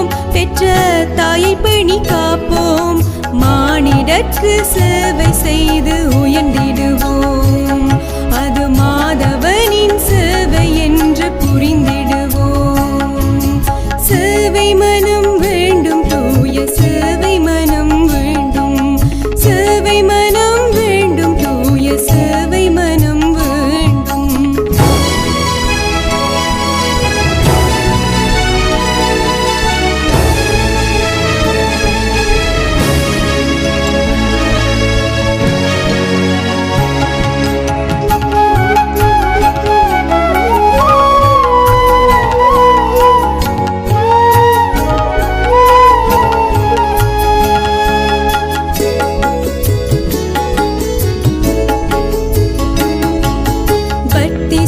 செய்வோம், பெற்ற தாயை பேணி காப்போம், மானிடர்க்கு சேவை செய்து உயர்ந்திடுவோம், அது மாதவனின் சேவை என்று புரிந்திடுவோம். சேவை மனம் வேண்டும், தூய சேவை மனம் வேண்டும், சேவை மனம் வேண்டும், தூய சேவை மனம் வேண்டும்.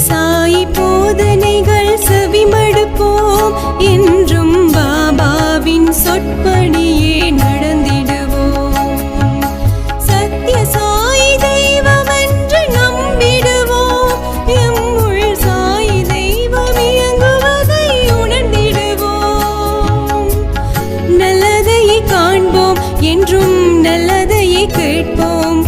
சாயி போதனைகள் செவிமடுப்போம், என்றும் பாபாவின் சொற்படியே நடந்திடுவோம். சத்ய சாயி தெய்வம் என்று நம்பிடுவோம், எம்முள் சாயி தெய்வம் இயங்குவதை உணர்ந்திடுவோம். நல்லதையே காண்போம், என்றும் நல்லதையே கேட்போம்,